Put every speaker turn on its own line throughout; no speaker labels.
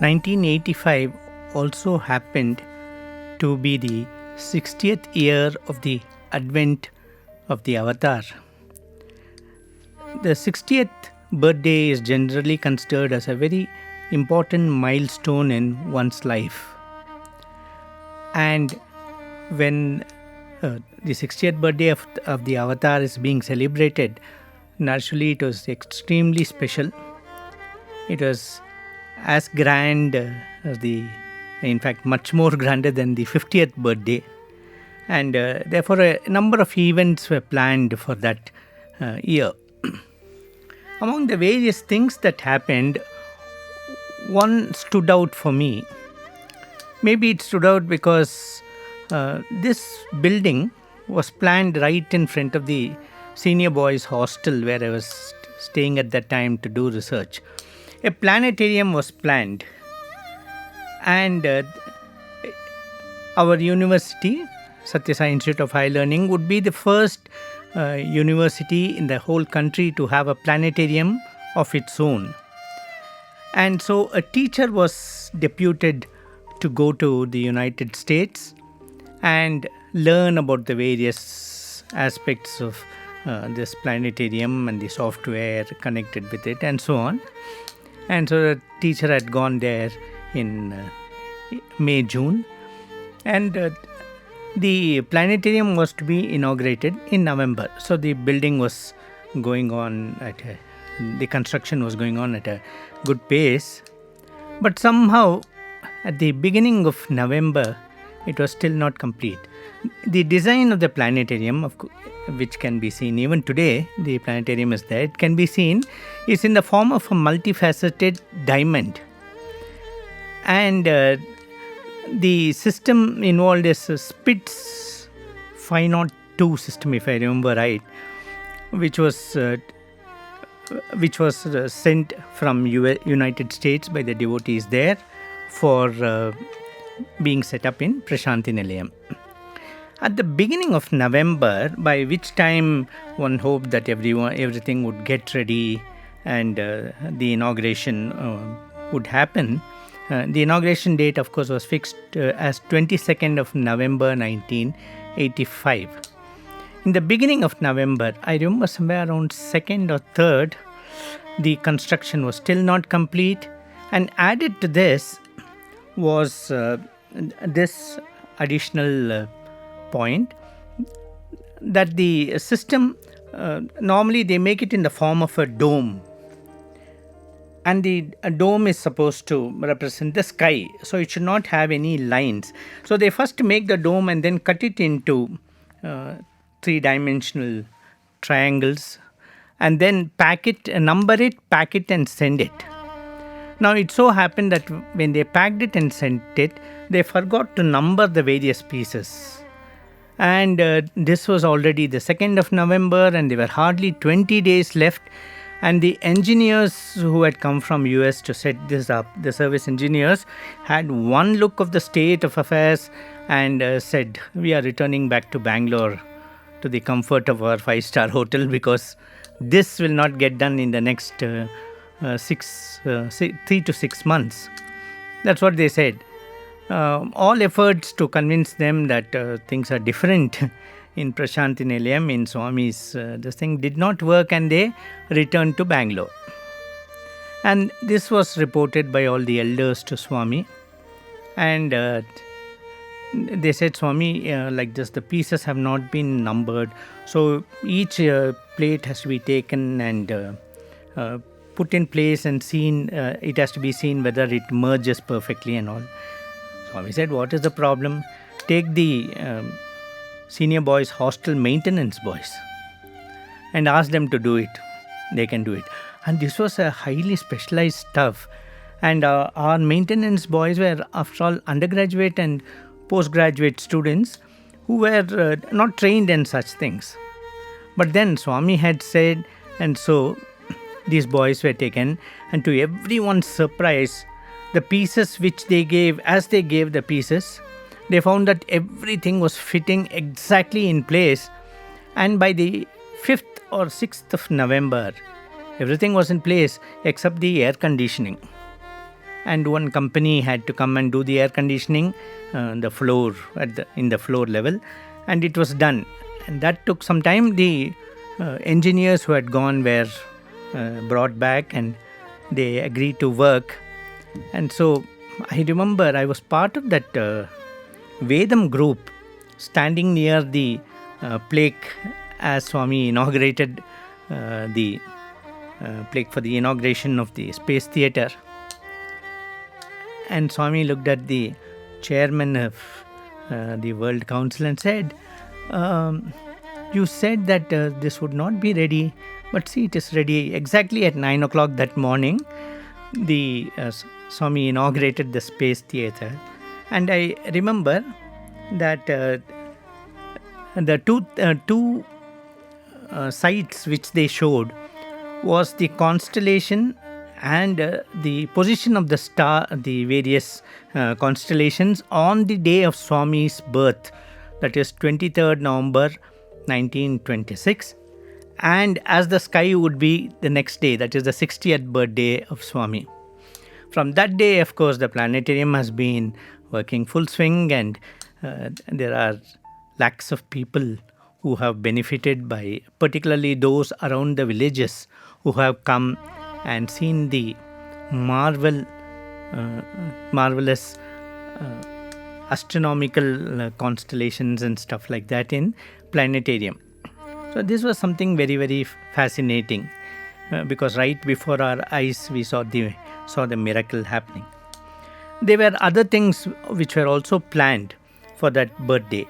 1985 also happened to be the 60th year of the advent of the Avatar. The 60th birthday is generally considered as a very important milestone in one's life. And when the 60th birthday of the Avatar is being celebrated, naturally it was extremely special. It was as grand in fact much more grander than the 50th birthday. And therefore a number of events were planned for that year. Among the various things that happened, one stood out for me. Maybe it stood out because this building was planned right in front of the senior boys hostel where I was staying at that time to do research. A planetarium was planned, and our university, Sathya Sai Institute of Higher Learning, would be the first university in the whole country to have a planetarium of its own. And so a teacher was deputed to go to the United States and learn about the various aspects of this planetarium and the software connected with it and so on. And so the teacher had gone there in May, June. And the planetarium was to be inaugurated in November. So the building was going on the construction was going on at a good pace. But somehow at the beginning of November, it was still not complete. The design of the planetarium, which can be seen even today, the planetarium is there, it can be seen, is in the form of a multifaceted diamond. And the system involved is a Spitz 502 system, if I remember right, which was sent from United States by the devotees there for being set up in Prashanthi Nilayam. At the beginning of November, by which time one hoped that everything would get ready and the inauguration would happen. The inauguration date, of course, was fixed as 22nd of November 1985. In the beginning of November, I remember somewhere around 2nd or 3rd, the construction was still not complete. And added to this was this additional point that the system, normally they make it in the form of a dome. And the dome is supposed to represent the sky, so it should not have any lines. So they first make the dome and then cut it into three-dimensional triangles, and then number it, pack it, and send it. Now it so happened that when they packed it and sent it, they forgot to number the various pieces. And this was already the 2nd of November, and there were hardly 20 days left. And the engineers who had come from US to set this up, the service engineers, had one look of the state of affairs and said, we are returning back to Bangalore to the comfort of our 5-star hotel because this will not get done in the next 3 to 6 months. That's what they said. All efforts to convince them that things are different in Prashanthi Nilayam, in Swami's, this thing did not work, and they returned to Bangalore. And this was reported by all the elders to Swami. And they said, Swami, like this, the pieces have not been numbered. So each plate has to be taken and put in place and seen. It has to be seen whether it merges perfectly and all. Swami said, what is the problem? Take the senior boys hostel maintenance boys and ask them to do it. They can do it. And this was a highly specialized stuff. And our maintenance boys were, after all, undergraduate and postgraduate students who were not trained in such things. But then Swami had said, and so these boys were taken, and to everyone's surprise, the pieces which they gave, as they gave the pieces, they found that everything was fitting exactly in place. And by the 5th or 6th of November, everything was in place except the air conditioning. and one company had to come and do the air conditioning, the floor in the floor level, and it was done. And that took some time. The engineers who had gone were brought back, and they agreed to work. And so I remember I was part of that Vedam group, standing near the plaque as Swami inaugurated the plaque for the inauguration of the Space Theatre. And Swami looked at the chairman of the World Council and said, you said that this would not be ready, but see, it is ready. Exactly at 9 o'clock that morning, the Swami inaugurated the Space Theatre. And I remember that the two sites which they showed was the constellation and the position of the star, the various constellations on the day of Swami's birth, that is 23rd November 1926, and as the sky would be the next day, that is the 60th birthday of Swami. From that day, of course, the planetarium has been working full swing, and there are lakhs of people who have benefited by, particularly those around the villages who have come and seen the marvelous astronomical constellations and stuff like that in planetarium. So this was something very, very fascinating because right before our eyes we saw the miracle happening. There were other things which were also planned for that birthday,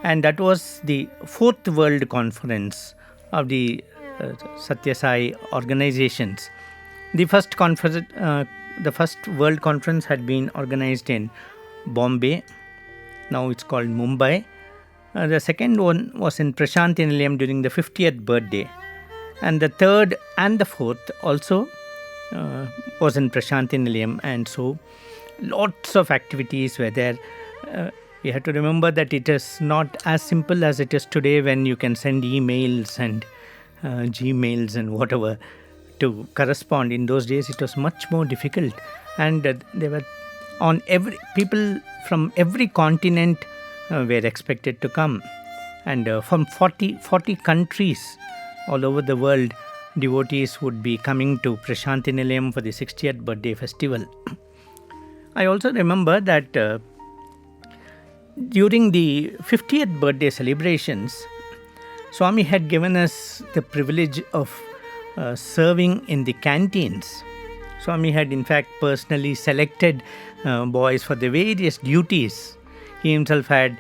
and that was the 4th World Conference of the Sathya Sai Organizations. The first World Conference had been organized in Bombay. Now it's called Mumbai. The second one was in Prasanthi Nilayam during the 50th birthday. And the third and the fourth also was in Prasanthi Nilayam. And so lots of activities were there. We have to remember that it is not as simple as it is today, when you can send emails and Gmails and whatever to correspond. In those days, it was much more difficult. And there were people from every continent were expected to come. And from 40 countries all over the world, devotees would be coming to Prasanthi Nilayam for the 60th birthday festival. I also remember that during the 50th birthday celebrations, Swami had given us the privilege of serving in the canteens. Swami had in fact personally selected boys for the various duties. He himself had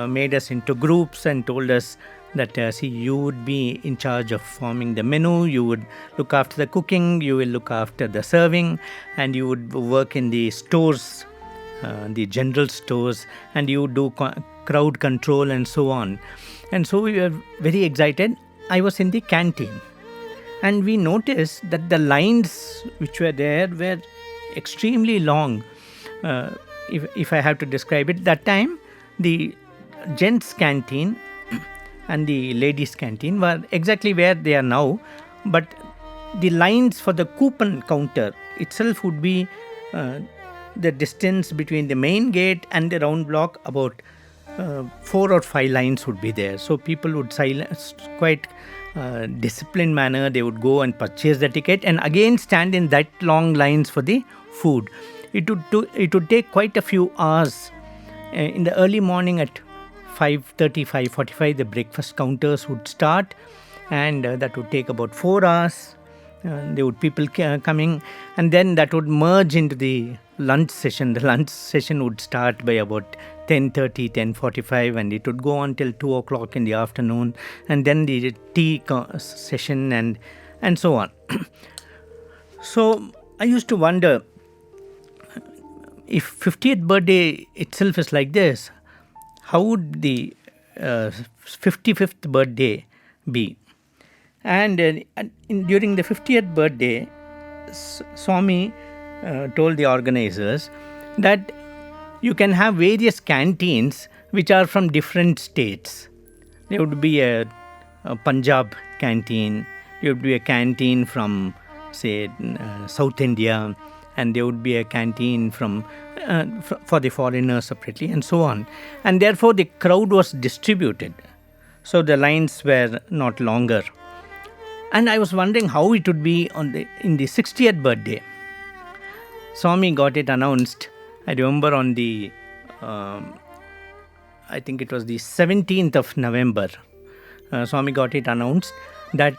made us into groups and told us that you would be in charge of forming the menu, you would look after the cooking, you will look after the serving, and you would work in the stores, the general stores, and you would do crowd control and so on. And so we were very excited. I was in the canteen, and we noticed that the lines which were there were extremely long. If I have to describe it, that time the gents' canteen and the ladies' canteen were exactly where they are now, but the lines for the coupon counter itself would be the distance between the main gate and the round block, about 4 or 5 lines would be there. So people would quite disciplined manner, they would go and purchase the ticket and again stand in that long lines for the food. It would take quite a few hours. In the early morning at 5:30, 5:45, the breakfast counters would start, and that would take about 4 hours. There would people coming, and then that would merge into the lunch session. The lunch session would start by about 10:30, 10:45, and it would go on till 2 o'clock in the afternoon, and then the tea session and so on. So I used to wonder, if 50th birthday itself is like this, how would the 55th birthday be? And during the 50th birthday, Swami told the organizers that you can have various canteens which are from different states. There would be a Punjab canteen, there would be a canteen from, say, South India, and there would be a canteen for the foreigners separately, and so on. And therefore the crowd was distributed, so the lines were not longer. And I was wondering how it would be in the 60th birthday. Swami got it announced. I remember on the I think it was the 17th of November. Swami got it announced that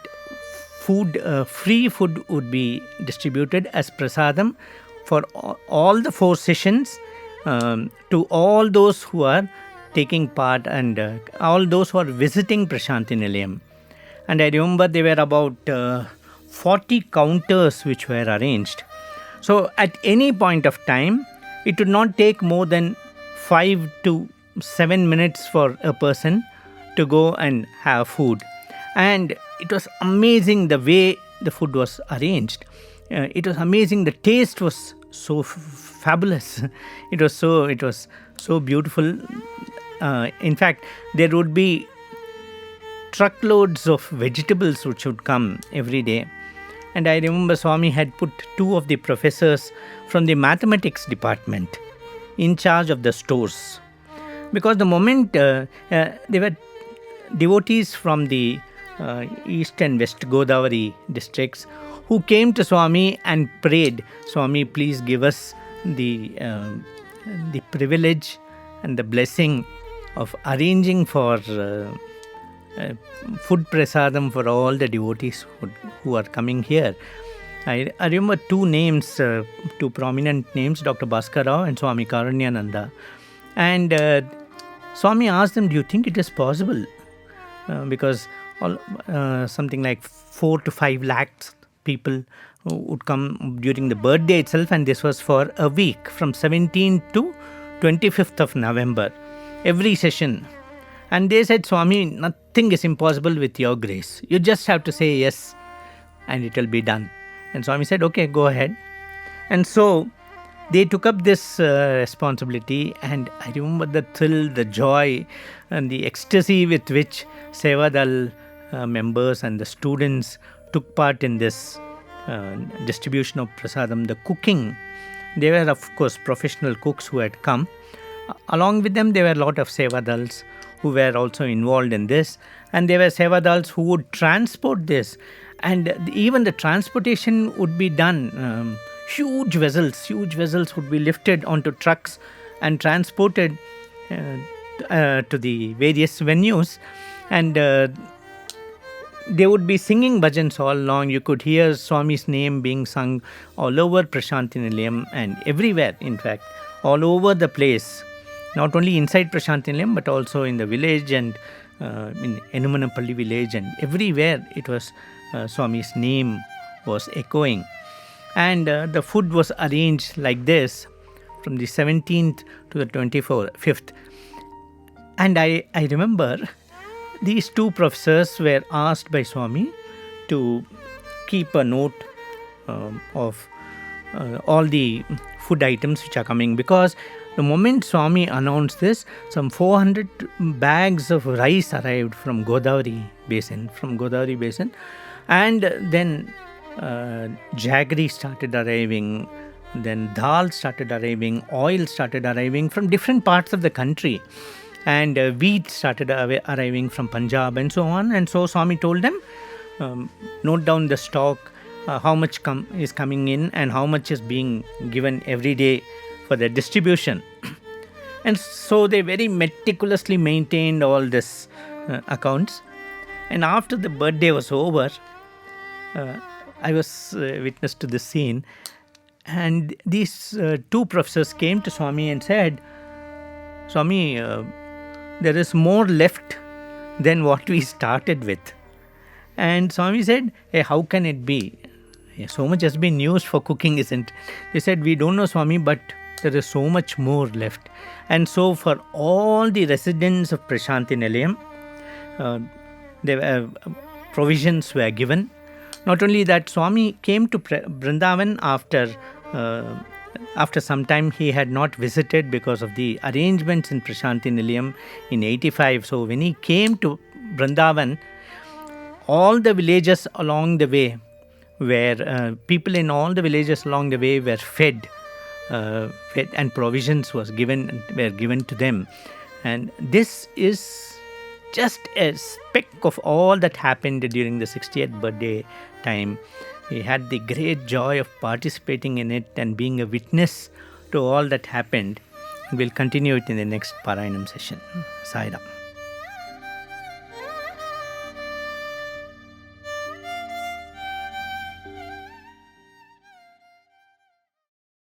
free food would be distributed as prasadam for all the 4 sessions to all those who are taking part and all those who are visiting Prashanti Nilayam. And I remember there were about 40 counters which were arranged. So at any point of time, it would not take more than 5 to 7 minutes for a person to go and have food. And it was amazing the way the food was arranged. It was amazing. The taste was so fabulous. It was so beautiful. In fact, there would be truckloads of vegetables which would come every day. And I remember Swami had put 2 of the professors from the mathematics department in charge of the stores. Because the moment there were devotees from the East and West Godavari districts who came to Swami and prayed, Swami, please give us the privilege and the blessing of arranging for food prasadam for all the devotees who are coming here. I remember 2 names, 2 prominent names, Dr. Bhaskar Rao and Swami Karanyananda. And Swami asked them, do you think it is possible? Because something like 4 to 5 lakhs people would come during the birthday itself, and this was for a week from 17th to 25th of November, every session. And they said, Swami, nothing is impossible with your grace. You just have to say yes and it will be done. And Swami said, okay, go ahead. And so they took up this responsibility, and I remember the thrill, the joy and the ecstasy with which Sevadal members and the students took part in this distribution of prasadam, the cooking. They were, of course, professional cooks who had come. Along with them, there were a lot of Sevadals who were also involved in this, and there were Sevadals who would transport this, and even the transportation would be done. Huge vessels would be lifted onto trucks and transported to the various venues, and they would be singing bhajans all along. You could hear Swami's name being sung all over Prashanti Nilayam and everywhere, in fact, all over the place. Not only inside Prashanti Nilayam, but also in the village and in Enumanapalli village, and everywhere it was Swami's name was echoing. And the food was arranged like this from the 17th to the 25th. And I remember these 2 professors were asked by Swami to keep a note of all the food items which are coming, because the moment Swami announced this, some 400 bags of rice arrived from Godavari Basin, and then jaggery started arriving, then dal started arriving, oil started arriving from different parts of the country, and wheat started arriving from Punjab and so on. And so Swami told them, note down the stock, how much is coming in and how much is being given every day for the distribution. And so they very meticulously maintained all this accounts. And after the birthday was over, I was witness to this scene, and these 2 professors came to Swami and said, Swami, there is more left than what we started with. And Swami said, hey, how can it be? So much has been used for cooking, isn't it? They said, we don't know, Swami, but there is so much more left. And so for all the residents of Prashanti Nilayam, provisions were given. Not only that, Swami came to Vrindavan after some time. He had not visited because of the arrangements in Prashanti Nilayam in 85. So when he came to Vrindavan, all the villages along the way where people in all the villages along the way were fed, and provisions were given to them. And this is just a speck of all that happened during the 60th birthday time. We had the great joy of participating in it and being a witness to all that happened. We'll continue it in the next Parayanam session. Sai Ram.